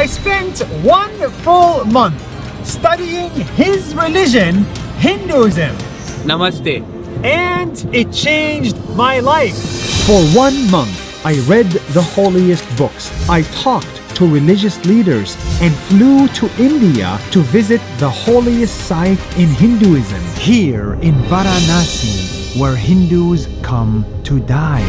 I spent 1 full month studying his religion, Hinduism. Namaste. And it changed my life. For 1 month, I read the holiest books. I talked to religious leaders and flew to India to visit the holiest site in Hinduism, here in Varanasi, where Hindus come to die.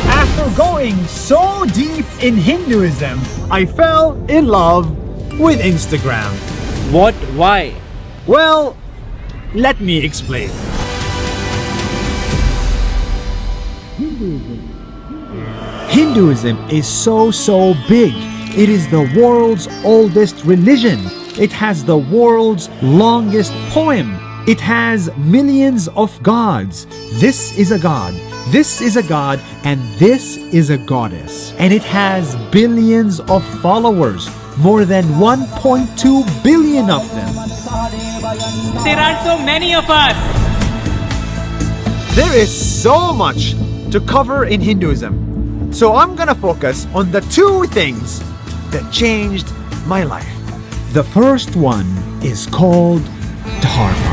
After going so deep in Hinduism, I fell in love with Instagram. What? Why? Well, let me explain. Hinduism is so big. It is the world's oldest religion. It has the world's longest poem. It has millions of gods. This is a god, this is a god, and this is a goddess. And it has billions of followers, more than 1.2 billion of them. There are so many of us. There is so much to cover in Hinduism. So I'm gonna focus on the 2 things that changed my life. The first one is called Dharma.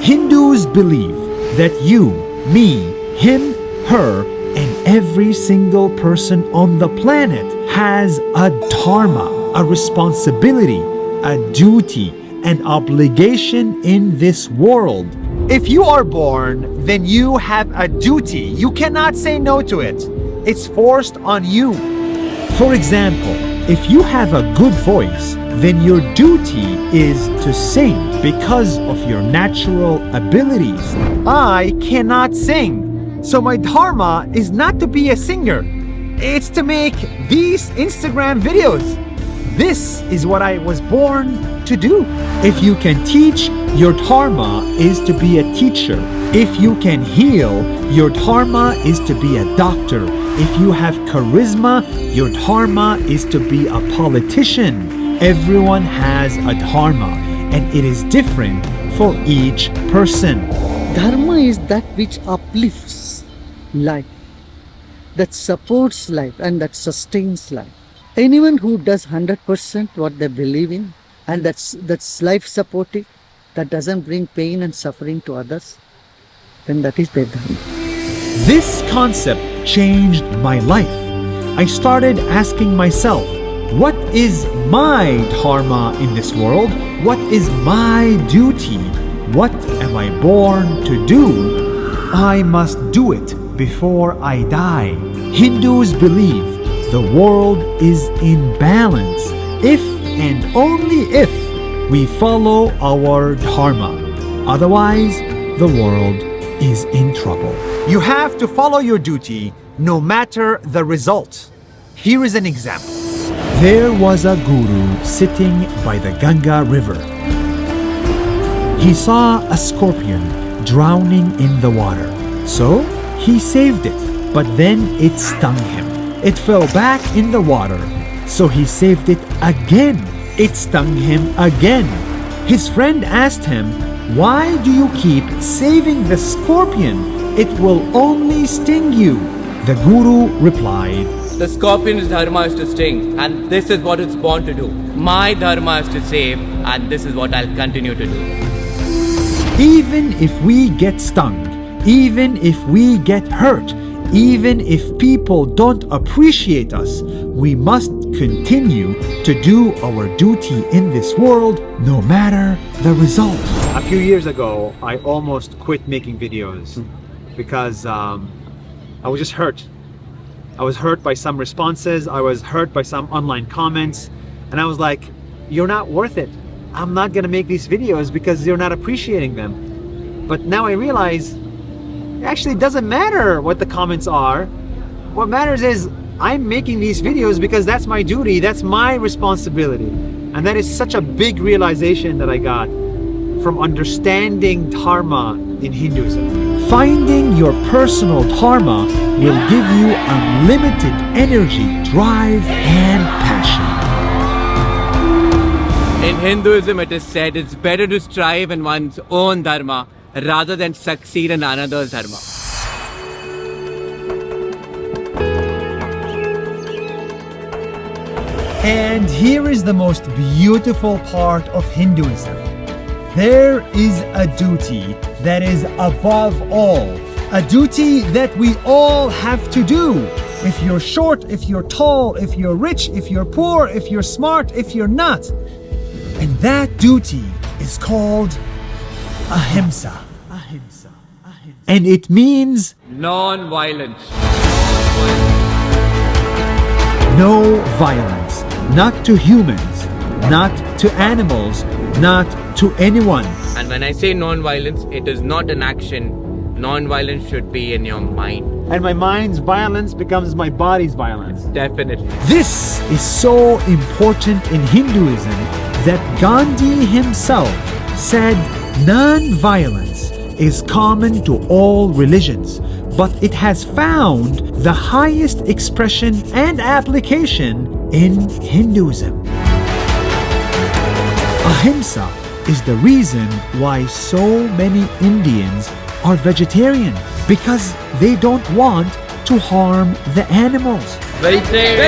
Hindus believe that you, me, him, her, and every single person on the planet has a dharma, a responsibility, a duty, an obligation in this world. If you are born, then you have a duty. You cannot say no to it. It's forced on you. For example, if you have a good voice, then your duty is to sing because of your natural abilities. I cannot sing, so my dharma is not to be a singer. It's to make these Instagram videos. This is what I was born to do. If you can teach, your dharma is to be a teacher. If you can heal, your dharma is to be a doctor. If you have charisma, your dharma is to be a politician. Everyone has a dharma, and it is different for each person. Dharma is that which uplifts life, that supports life, and that sustains life. Anyone who does 100% what they believe in, and that's life supportive, that doesn't bring pain and suffering to others, then that is their dharma. This concept changed my life. I started asking myself, what is my dharma in this world? What is my duty? What am I born to do? I must do it before I die. Hindus believe the world is in balance if and only if we follow our dharma. Otherwise, the world is in trouble. You have to follow your duty no matter the result. Here is an example. There was a guru sitting by the Ganga river. He saw a scorpion drowning in the water. So he saved it, but then it stung him. It fell back in the water. So he saved it again. It stung him again. His friend asked him, "Why do you keep saving the scorpion? It will only sting you." The guru replied, The scorpion's dharma is to sting, and this is what it's born to do. My dharma is to save, and this is what I'll continue to do. even if we get stung, even if we get hurt, even if people don't appreciate us, we must continue to do our duty in this world no matter the result. A few years ago, I almost quit making videos because I was just hurt. I was hurt by some responses, I was hurt by some online comments, and I was like, you're not worth it. I'm not gonna make these videos because you're not appreciating them. But now I realize, it actually doesn't matter what the comments are. What matters is I'm making these videos because that's my duty, that's my responsibility. And that is such a big realization that I got from understanding Dharma in Hinduism. Finding your personal dharma will give you unlimited energy, drive, and passion. In Hinduism, it is said it's better to strive in one's own dharma rather than succeed in another's dharma. And here is the most beautiful part of Hinduism. There is a duty that is above all, a duty that we all have to do. If you're short, if you're tall, if you're rich, if you're poor, if you're smart, if you're not. And that duty is called ahimsa. And it means Non-violence. no violence, not to humans, not to animals, not to anyone. And when I say non-violence, it is not an action. Non-violence should be in your mind. And my mind's violence becomes my body's violence. Definitely. This is so important in Hinduism that Gandhi himself said non-violence is common to all religions, but it has found the highest expression and application in Hinduism. Ahimsa is the reason why so many Indians are vegetarian, because they don't want to harm the animals. Vegetarian.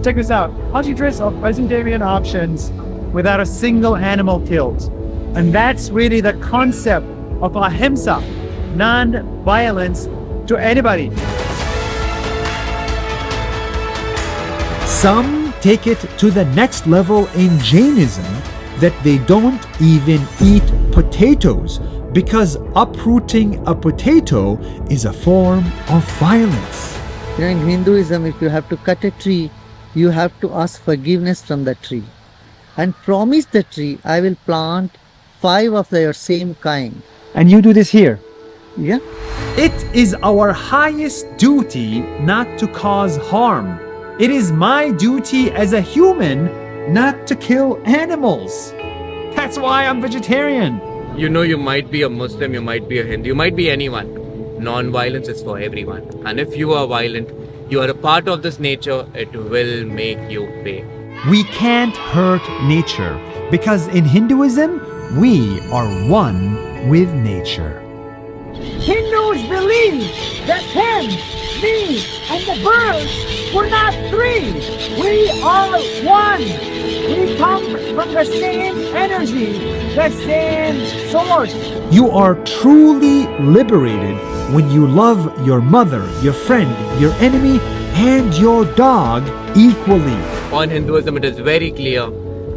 Check this out. Hundreds of vegetarian options without a single animal killed. And that's really the concept of ahimsa, non-violence to anybody. Some take it to the next level in Jainism that they don't even eat potatoes because uprooting a potato is a form of violence. In Hinduism, if you have to cut a tree, you have to ask forgiveness from the tree and promise the tree, I will plant 5 of your same kind. And you do this here. Yeah. It is our highest duty not to cause harm. It is my duty as a human not to kill animals. That's why I'm vegetarian. You know, you might be a Muslim, you might be a Hindu, you might be anyone. Non-violence is for everyone. And if you are violent, you are a part of this nature, it will make you pay. We can't hurt nature because in Hinduism, we are one with nature. Hindus believe that him, me, and the birds were not 3. We are one. We come from the same energy, the same source. You are truly liberated when you love your mother, your friend, your enemy, and your dog equally. On Hinduism, it is very clear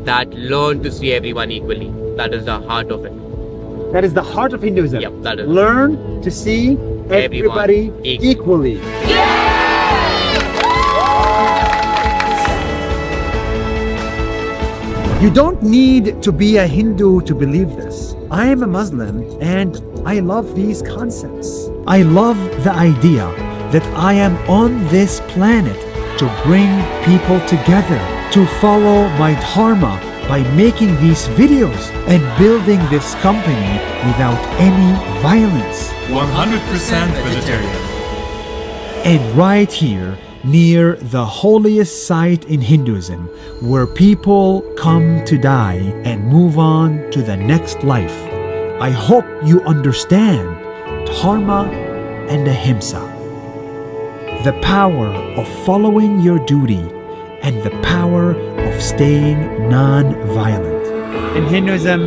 that learn to see everyone equally. That is the heart of it. That is the heart of Hinduism. Yep, that is. Learn to see everybody Everyone equally. You don't need to be a Hindu to believe this. I am a Muslim and I love these concepts. I love the idea that I am on this planet to bring people together, to follow my dharma by making these videos and building this company without any violence. 100% vegetarian. And right here, near the holiest site in Hinduism, where people come to die and move on to the next life, I hope you understand dharma and ahimsa. The power of following your duty and the power of staying non-violent. In Hinduism,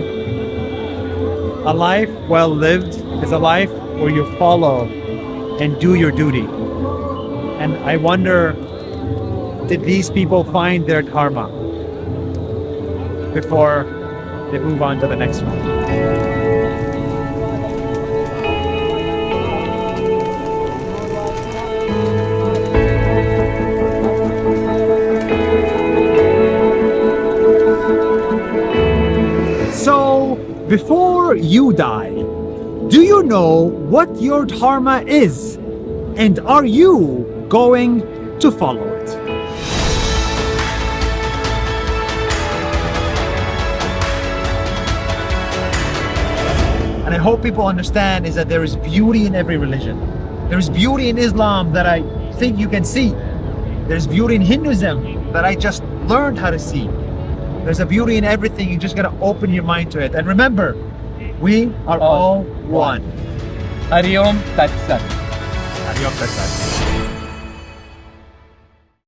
a life well lived is a life where you follow and do your duty. And I wonder, did these people find their dharma before they move on to the next one? So, before you die, do you know what your dharma is? And are you going to follow it? And I hope people understand is that there is beauty in every religion. There is beauty in Islam that I think you can see. There's beauty in Hinduism that I just learned how to see. There's a beauty in everything. You just gotta open your mind to it. And remember, we are all one. Hari Om Tat Sat. Hari Om Tat Sat.